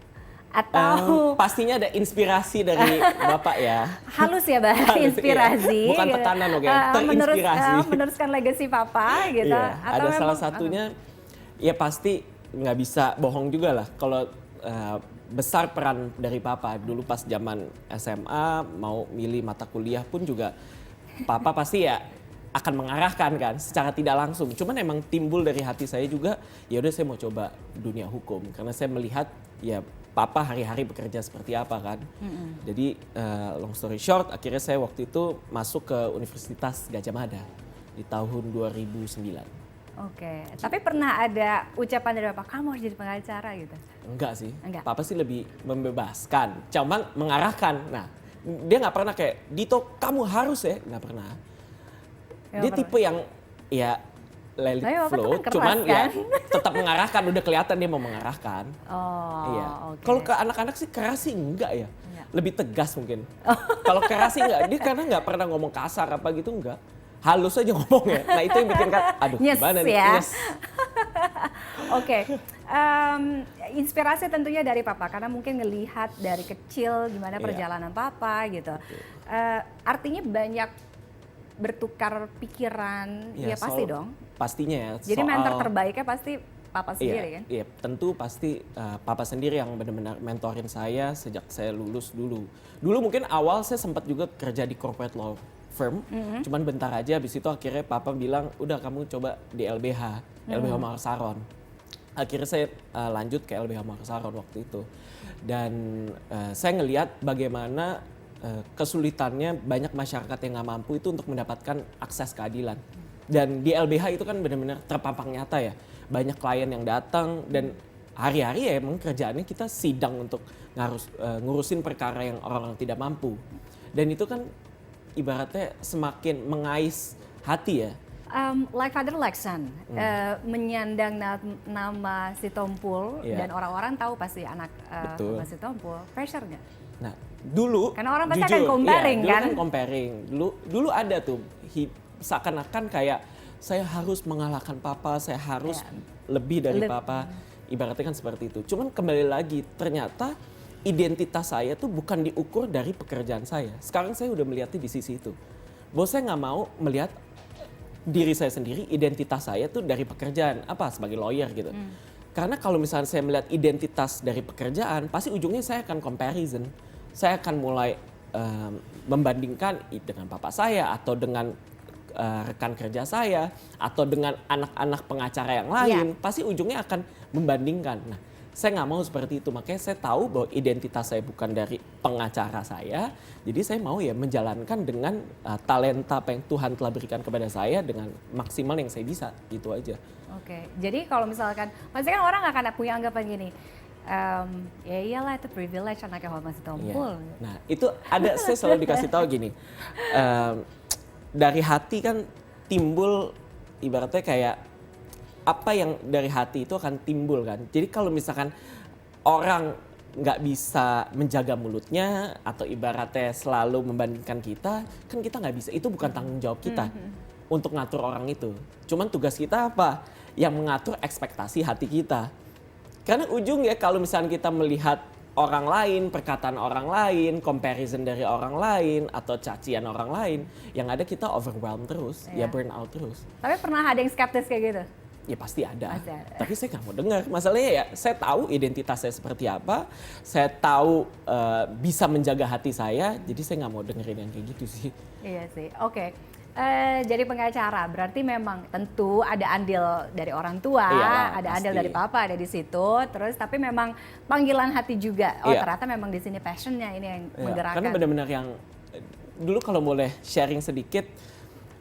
Atau Pastinya ada inspirasi dari Bapak ya. halus ya Mbak, inspirasi. Bukan gitu. tekanan, oke. Terinspirasi. Meneruskan legacy papa gitu. Iya, Atau ada memang- salah satunya, ya pasti nggak bisa bohong juga lah. Kalau besar peran dari Papa. Dulu pas zaman SMA, mau milih mata kuliah pun juga Papa pasti ya akan mengarahkan kan secara tidak langsung. Cuman emang timbul dari hati saya juga, ya udah saya mau coba dunia hukum. Karena saya melihat ya Papa hari-hari bekerja seperti apa kan. Jadi long story short, akhirnya saya waktu itu masuk ke Universitas Gadjah Mada di tahun 2009. Oke, tapi pernah ada ucapan dari Bapak, kamu harus jadi pengacara gitu? Enggak sih, Enggak. Papa sih lebih membebaskan, cuman mengarahkan. Nah, dia nggak pernah kayak, Dito kamu harus ya, nggak pernah. Ya, Dia pernah. tipe yang ya let it Tapi Bapak flow, teman keras, cuman ya kan? tetap mengarahkan, udah kelihatan dia mau mengarahkan. Oh, Iya. oke. Kalau ke anak-anak sih keras sih enggak ya, Enggak. lebih tegas mungkin. Kalau keras sih enggak, dia karena nggak pernah ngomong kasar apa gitu enggak. Halus aja ngomongnya. Nah itu yang bikin kan, aduh Nyes gimana nih? ya. Nyes. Oke, inspirasi tentunya dari Papa karena mungkin ngelihat dari kecil gimana Iya. perjalanan Papa gitu. Artinya banyak bertukar pikiran, ya pasti soal- dong. Pastinya ya. Jadi mentor soal- terbaiknya pasti Papa sendiri iya, kan? Iya, tentu pasti Papa sendiri yang benar-benar mentorin saya sejak saya lulus dulu. Dulu mungkin awal saya sempat juga kerja di corporate law firm, cuman bentar aja habis itu akhirnya Papa bilang, udah kamu coba di LBH, LBH Mawar Saron. Akhirnya saya lanjut ke LBH Mawar Saron waktu itu. Dan saya ngelihat bagaimana kesulitannya banyak masyarakat yang nggak mampu itu untuk mendapatkan akses keadilan. Dan di LBH itu kan benar-benar terpampang nyata ya. Banyak klien yang datang dan hari-hari ya emang kerjaannya kita sidang untuk ngurusin perkara yang orang-orang tidak mampu. Dan itu kan ibaratnya semakin mengais hati ya. Like father like son, menyandang nama Sitompul Iya. dan orang-orang tahu pasti anak Betul. Mas Sitompul, pressure nggak? Nah, dulu Karena orang pasti jujur, akan comparing, iya, kan? Dulu kan comparing. Dulu ada tuh seakan-akan kayak saya harus mengalahkan Papa, saya harus lebih dari Papa. Ibaratnya kan seperti itu. Cuman kembali lagi ternyata identitas saya tuh bukan diukur dari pekerjaan saya. Sekarang saya udah melihatnya di sisi itu. Bahwa saya nggak mau melihat diri saya sendiri, identitas saya tuh dari pekerjaan, apa sebagai lawyer gitu. Karena kalau misalnya saya melihat identitas dari pekerjaan, pasti ujungnya saya akan comparison. Saya akan mulai membandingkan dengan papa saya atau dengan rekan kerja saya atau dengan anak-anak pengacara yang lain. Pasti ujungnya akan membandingkan. Nah, saya nggak mau seperti itu. Makanya saya tahu bahwa identitas saya bukan dari pengacara saya. Jadi saya mau ya menjalankan dengan talenta apa yang Tuhan telah berikan kepada saya dengan maksimal yang saya bisa. Gitu aja. Oke, jadi kalau misalkan, pasti kan orang akan punya anggapan gini, Ya iyalah itu privilege anaknya Hormat Iya. Sitompul. Nah itu ada, saya selalu dikasih tahu gini, dari hati kan timbul, ibaratnya kayak apa yang dari hati itu akan timbul kan. Jadi kalau misalkan orang nggak bisa menjaga mulutnya atau ibaratnya selalu membandingkan kita, kan kita nggak bisa. Itu bukan tanggung jawab kita untuk ngatur orang itu. Cuman tugas kita apa? Yang mengatur ekspektasi hati kita. Karena ujungnya kalau misalnya kita melihat orang lain, perkataan orang lain, comparison dari orang lain, atau cacian orang lain, yang ada kita overwhelmed terus, ya burn out terus. Tapi pernah ada yang skeptis kayak gitu? Ya pasti ada. Pasti ada. Tapi saya nggak mau dengar. Masalahnya ya saya tahu identitas saya seperti apa, saya tahu bisa menjaga hati saya, jadi saya nggak mau dengerin yang kayak gitu sih. Iya sih, oke. Jadi pengacara berarti memang tentu ada andil dari orang tua, Iyalah, ada andil pasti. dari papa, ada di situ. Terus tapi memang panggilan hati juga. Oh Iya. ternyata memang di sini passionnya ini yang Ya, menggerakkan. karena benar-benar yang dulu kalau boleh sharing sedikit,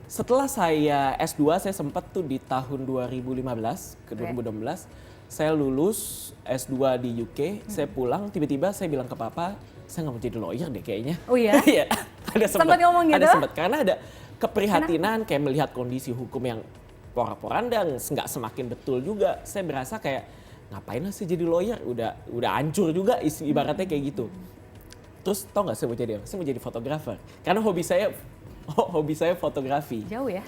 setelah saya S2 saya sempat tuh di tahun 2015 ke 2016 saya lulus S2 di UK, saya pulang tiba-tiba saya bilang ke papa, saya nggak mau jadi lawyer deh kayaknya. Oh iya? Iya, ada Sempat ngomong gitu? Ada sempat karena ada keprihatinan kayak melihat kondisi hukum yang porak-poranda, nggak semakin betul juga. Saya berasa kayak ngapain lah sih jadi lawyer, udah hancur juga ibaratnya kayak gitu. Terus tau nggak saya mau jadi apa? Saya mau jadi fotografer. Karena hobi saya fotografi. Jauh ya?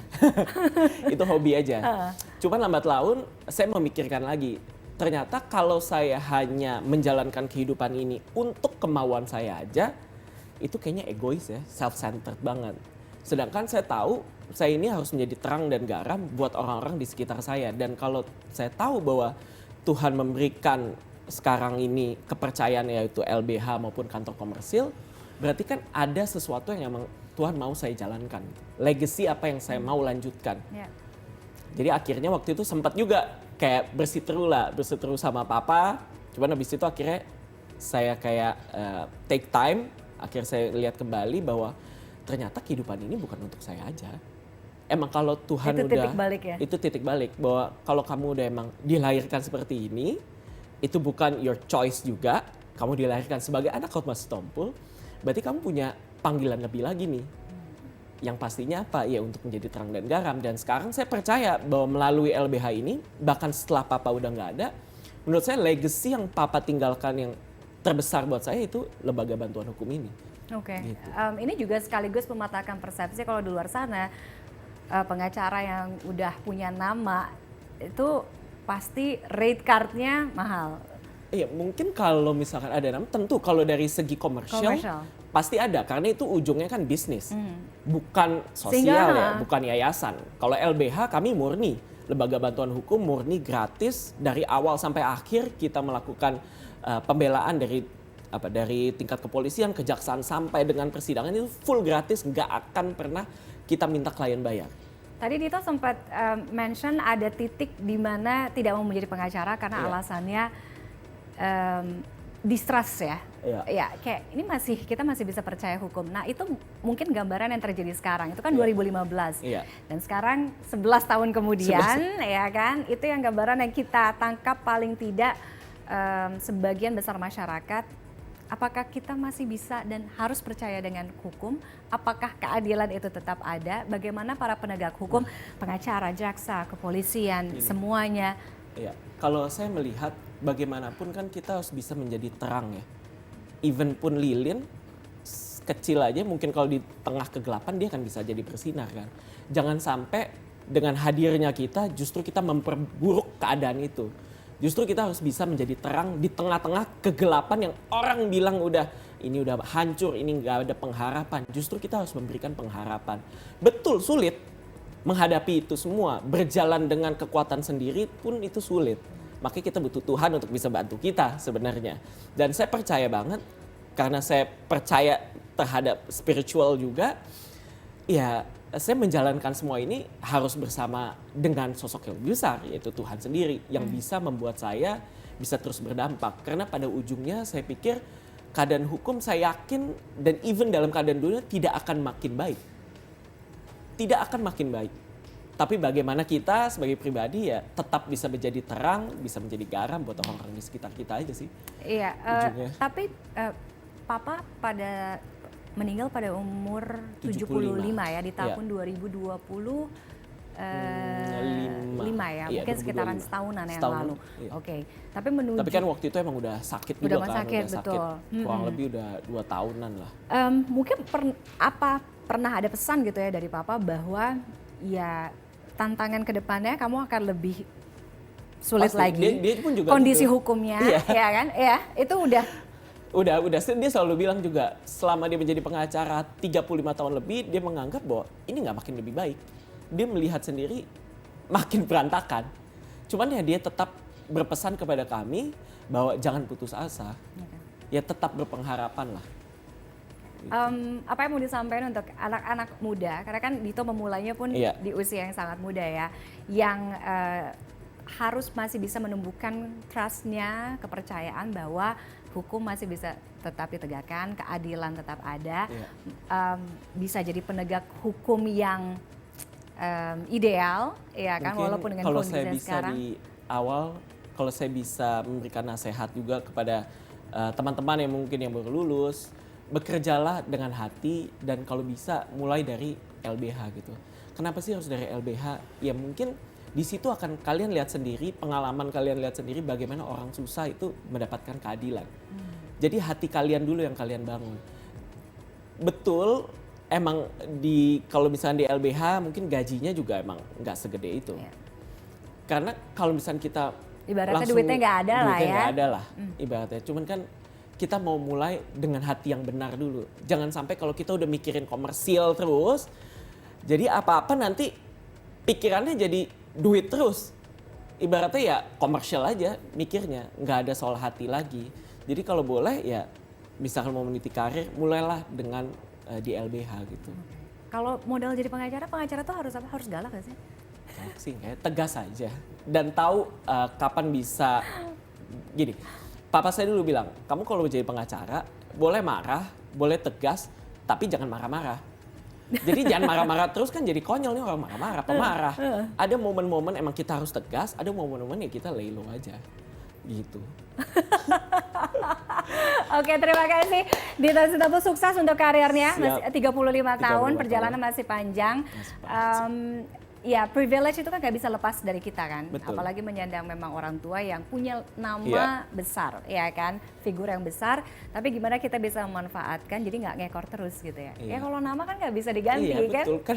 Itu hobi aja. Cuman lambat laun saya memikirkan lagi. Ternyata kalau saya hanya menjalankan kehidupan ini untuk kemauan saya aja, itu kayaknya egois ya, self-centered banget. Sedangkan saya tahu saya ini harus menjadi terang dan garam buat orang-orang di sekitar saya. Dan kalau saya tahu bahwa Tuhan memberikan sekarang ini kepercayaan yaitu LBH maupun kantor komersil, berarti kan ada sesuatu yang emang Tuhan mau saya jalankan. Legacy apa yang saya mau lanjutkan. Ya. Jadi akhirnya waktu itu sempat juga kayak berseteru sama papa. Cuman habis itu akhirnya saya kayak take time. Akhirnya saya lihat kembali bahwa ternyata kehidupan ini bukan untuk saya aja. Emang kalau Tuhan Itu udah titik balik ya? Itu titik balik bahwa kalau kamu udah emang dilahirkan seperti ini, itu bukan your choice juga. Kamu dilahirkan sebagai anak Hormat Sitompul, berarti kamu punya panggilan lebih lagi nih. Yang pastinya apa? Ya untuk menjadi terang dan garam. Dan sekarang saya percaya bahwa melalui LBH ini, bahkan setelah papa udah nggak ada, menurut saya legacy yang papa tinggalkan yang terbesar buat saya itu lembaga bantuan hukum ini. Oke. Gitu. Ini juga sekaligus mematahkan persepsi kalau di luar sana pengacara yang udah punya nama itu pasti rate cardnya mahal. Iya, mungkin kalau misalkan ada nama, tentu kalau dari segi komersial pasti ada karena itu ujungnya kan bisnis, bukan sosial ya, bukan yayasan. Kalau LBH kami murni lembaga bantuan hukum, murni gratis dari awal sampai akhir kita melakukan pembelaan dari tingkat kepolisian, kejaksaan sampai dengan persidangan itu full gratis, nggak akan pernah kita minta klien bayar. Tadi Dito sempat mention ada titik di mana tidak mau menjadi pengacara karena Iya. alasannya distrust ya. Iya. Ya, kayak ini kita masih bisa percaya hukum. Nah, itu mungkin gambaran yang terjadi sekarang. Itu kan Iya. 2015. Iya. Dan sekarang 11 tahun kemudian ya kan, itu yang gambaran yang kita tangkap paling tidak sebagian besar masyarakat. Apakah kita masih bisa dan harus percaya dengan hukum? Apakah keadilan itu tetap ada? Bagaimana para penegak hukum, pengacara, jaksa, kepolisian, semuanya? Ya, kalau saya melihat bagaimanapun kan kita harus bisa menjadi terang ya. Even pun lilin kecil aja mungkin kalau di tengah kegelapan dia akan bisa jadi bersinar kan. Jangan sampai dengan hadirnya kita justru kita memperburuk keadaan itu. Justru kita harus bisa menjadi terang di tengah-tengah kegelapan yang orang bilang ini udah hancur, ini nggak ada pengharapan. Justru kita harus memberikan pengharapan. Betul sulit menghadapi itu semua. Berjalan dengan kekuatan sendiri pun itu sulit. Makanya kita butuh Tuhan untuk bisa bantu kita sebenarnya. Dan saya percaya banget karena saya percaya terhadap spiritual juga. Ya saya menjalankan semua ini harus bersama dengan sosok yang lebih besar yaitu Tuhan sendiri yang bisa membuat saya bisa terus berdampak. Karena pada ujungnya saya pikir keadaan hukum saya yakin dan even dalam keadaan dunia tidak akan makin baik. Tidak akan makin baik. Tapi bagaimana kita sebagai pribadi ya tetap bisa menjadi terang, bisa menjadi garam buat orang-orang di sekitar kita aja sih. Iya, Ujungnya. tapi Papa meninggal pada umur 75 ya di tahun 2020 lima ya, Iya, mungkin sekitaran 2025. setahunan yang Setahun, lalu. iya. Oke, tapi menuju. Tapi kan waktu itu emang udah sakit Udah juga kan, sakit, udah sakit. betul. Kurang lebih udah 2 tahunan lah. Mungkin pernah ada pesan gitu ya dari Papa bahwa ya tantangan kedepannya kamu akan lebih sulit Pasti. lagi. Dia pun juga kondisi gitu. hukumnya, Iya. ya kan? Ya, itu udah. Udah dia selalu bilang juga selama dia menjadi pengacara 35 tahun lebih dia menganggap bahwa ini nggak makin lebih baik. Dia melihat sendiri makin berantakan. Cuman ya dia tetap berpesan kepada kami bahwa jangan putus asa. Ya tetap berpengharapan lah. Apa yang mau disampaikan untuk anak-anak muda? Karena kan Dito memulainya pun Iya. di usia yang sangat muda ya, yang harus masih bisa menumbuhkan trust-nya, kepercayaan bahwa hukum masih bisa tetap ditegakkan, keadilan tetap ada, Iya. bisa jadi penegak hukum yang ideal, ya kan, Mungkin walaupun dengan kalau kondisi saya bisa sekarang. di awal, kalau saya bisa memberikan nasihat juga kepada teman-teman yang mungkin yang baru lulus, bekerjalah dengan hati dan kalau bisa mulai dari LBH gitu. Kenapa sih harus dari LBH? Ya mungkin di situ akan kalian lihat sendiri, pengalaman kalian lihat sendiri bagaimana orang susah itu mendapatkan keadilan. Jadi hati kalian dulu yang kalian bangun. Betul, emang kalau misalnya di LBH mungkin gajinya juga emang nggak segede itu. Iya. Karena kalau misalnya kita Ibaratnya duitnya nggak ada lah duitnya ya. nggak ada lah, ibaratnya. Cuman kan kita mau mulai dengan hati yang benar dulu. Jangan sampai kalau kita udah mikirin komersil terus, jadi apa-apa nanti pikirannya jadi duit terus. Ibaratnya ya komersial aja mikirnya, nggak ada soal hati lagi. Jadi kalau boleh ya misalkan mau meniti karir, mulailah dengan di LBH gitu. Kalau modal jadi pengacara tuh harus apa? Harus galak gak sih? Sih kayak tegas aja dan tahu kapan bisa gini. Papa saya dulu bilang, kamu kalau jadi pengacara boleh marah, boleh tegas, tapi jangan marah-marah. Jadi jangan marah-marah terus kan jadi konyol nih orang marah-marah, pemarah. Ada momen-momen emang kita harus tegas, ada momen-momen ya kita lay low aja. Gitu. Oke, terima kasih. Dito Sitompul, sukses untuk karirnya. Siap. Masih 35 tahun, 35 perjalanan tahun. masih panjang. Masih panjang. Ya, privilege itu kan gak bisa lepas dari kita kan. Betul. Apalagi menyandang memang orang tua yang punya nama Iya. besar, ya kan, figur yang besar. Tapi gimana kita bisa memanfaatkan, jadi nggak ngekor terus gitu ya. Ya Iya. kalau nama kan nggak bisa diganti Iya kan. betul kan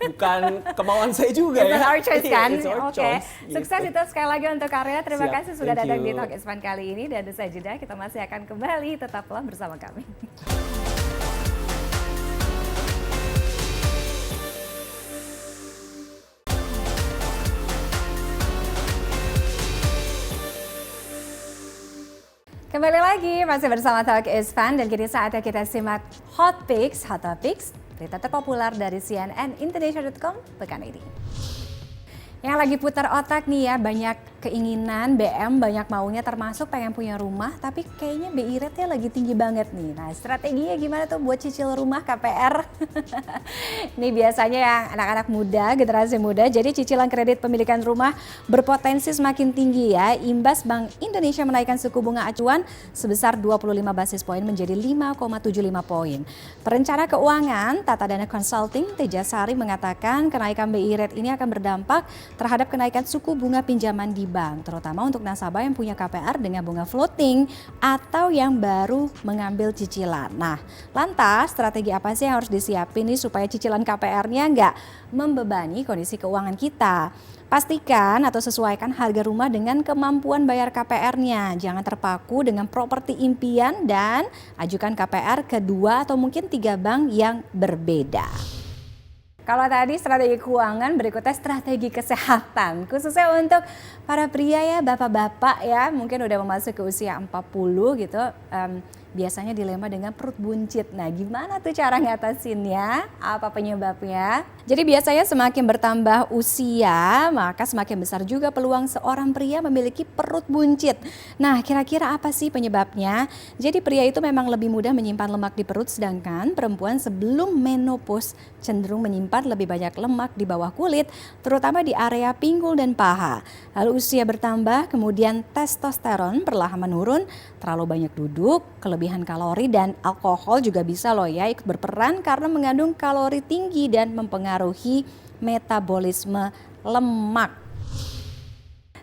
bukan kemauan saya juga It's ya. our choice Iya, kan. it's our Oke, choice, sukses gitu. itu sekali lagi untuk karirnya. Terima Siap, kasih sudah thank datang di you. Talk is Fun kali ini. Dan usai jeda kita masih akan kembali. Tetaplah bersama kami. Kembali lagi masih bersama Talk is Fun dan kini saatnya kita simak Hot Topics, berita terpopuler dari cnnindonesia.com pekan ini. Yang lagi putar otak nih ya, banyak keinginan BM, banyak maunya termasuk pengen punya rumah, tapi kayaknya BI rate-nya lagi tinggi banget nih. Nah, strateginya gimana tuh buat cicil rumah KPR? Ini biasanya yang anak-anak muda, generasi muda, jadi cicilan kredit pemilikan rumah berpotensi semakin tinggi ya. Imbas Bank Indonesia menaikkan suku bunga acuan sebesar 25 basis poin menjadi 5,75 poin. Perencana keuangan Tata Dana Consulting Tejasari mengatakan kenaikan BI rate ini akan berdampak terhadap kenaikan suku bunga pinjaman di bank, terutama untuk nasabah yang punya KPR dengan bunga floating atau yang baru mengambil cicilan. Nah, lantas strategi apa sih yang harus disiapin nih supaya cicilan KPR-nya nggak membebani kondisi keuangan kita? Pastikan atau sesuaikan harga rumah dengan kemampuan bayar KPR-nya. Jangan terpaku dengan properti impian dan ajukan KPR ke 2 atau mungkin 3 bank yang berbeda. Kalau tadi strategi keuangan, berikutnya strategi kesehatan. Khususnya untuk para pria ya, bapak-bapak ya, mungkin udah memasuki usia 40 gitu. Biasanya dilema dengan perut buncit. Nah, gimana tuh cara ngatasinnya? Apa penyebabnya? Jadi biasanya semakin bertambah usia, maka semakin besar juga peluang seorang pria memiliki perut buncit. Nah, kira-kira apa sih penyebabnya? Jadi pria itu memang lebih mudah menyimpan lemak di perut, sedangkan perempuan sebelum menopause cenderung menyimpan terdapat lebih banyak lemak di bawah kulit, terutama di area pinggul dan paha. Lalu usia bertambah, kemudian testosteron perlahan menurun, terlalu banyak duduk, kelebihan kalori dan alkohol juga bisa loh ya ikut berperan karena mengandung kalori tinggi dan mempengaruhi metabolisme lemak.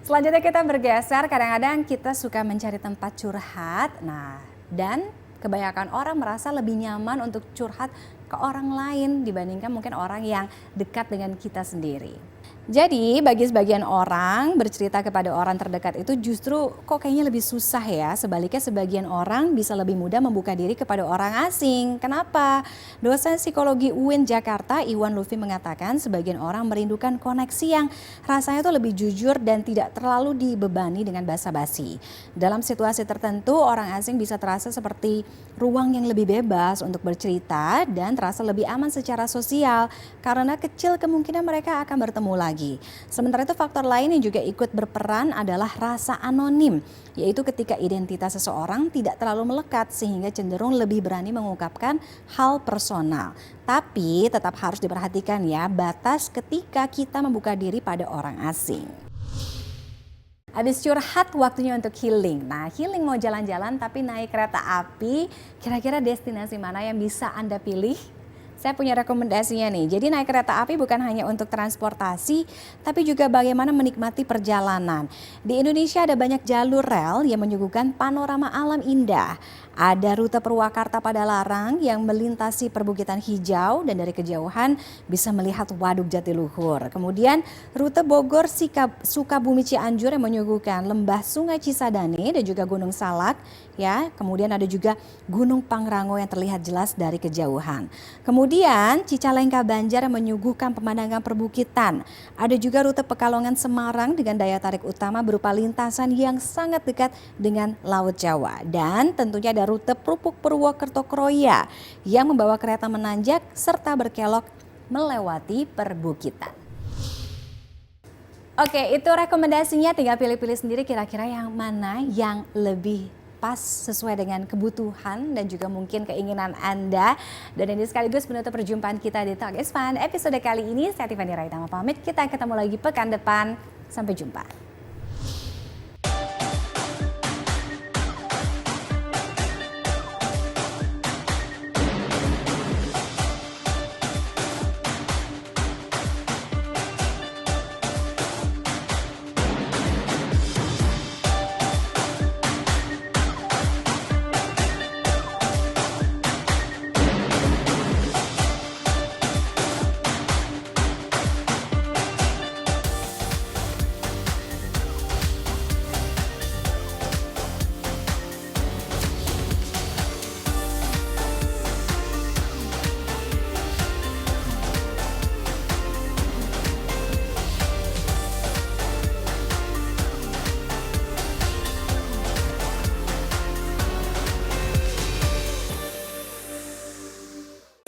Selanjutnya kita bergeser, kadang-kadang kita suka mencari tempat curhat. Nah, dan kebanyakan orang merasa lebih nyaman untuk curhat ke orang lain dibandingkan mungkin orang yang dekat dengan kita sendiri. Jadi bagi sebagian orang bercerita kepada orang terdekat itu justru kok kayaknya lebih susah ya. Sebaliknya sebagian orang bisa lebih mudah membuka diri kepada orang asing. Kenapa? Dosen psikologi UIN Jakarta Iwan Lutfi mengatakan sebagian orang merindukan koneksi yang rasanya tuh lebih jujur dan tidak terlalu dibebani dengan basa-basi. Dalam situasi tertentu orang asing bisa terasa seperti ruang yang lebih bebas untuk bercerita dan terasa lebih aman secara sosial karena kecil kemungkinan mereka akan bertemu lagi. Sementara itu faktor lain yang juga ikut berperan adalah rasa anonim, yaitu ketika identitas seseorang tidak terlalu melekat sehingga cenderung lebih berani mengungkapkan hal personal. Tapi tetap harus diperhatikan ya batas ketika kita membuka diri pada orang asing. Habis curhat waktunya untuk healing. Nah, healing mau jalan-jalan tapi naik kereta api, kira-kira destinasi mana yang bisa Anda pilih? Saya punya rekomendasinya nih. Jadi naik kereta api bukan hanya untuk transportasi, tapi juga bagaimana menikmati perjalanan. Di Indonesia ada banyak jalur rel yang menyuguhkan panorama alam indah. Ada rute Purwakarta Padalarang yang melintasi perbukitan hijau dan dari kejauhan bisa melihat Waduk Jatiluhur. Kemudian rute Bogor Sukabumi Cianjur yang menyuguhkan lembah Sungai Cisadane dan juga Gunung Salak. Ya, kemudian ada juga Gunung Pangrango yang terlihat jelas dari kejauhan. Kemudian Cicalengka Banjar yang menyuguhkan pemandangan perbukitan. Ada juga rute Pekalongan Semarang dengan daya tarik utama berupa lintasan yang sangat dekat dengan Laut Jawa. Dan tentunya ada rute Prupuk Purwokerto Kroya yang membawa kereta menanjak serta berkelok melewati perbukitan. Oke, itu rekomendasinya, tinggal pilih-pilih sendiri kira-kira yang mana yang lebih pas sesuai dengan kebutuhan dan juga mungkin keinginan Anda. Dan ini sekaligus menutup perjumpaan kita di Talk is Fun episode kali ini. Saya Tiffany Raitama pamit, kita ketemu lagi pekan depan. Sampai jumpa.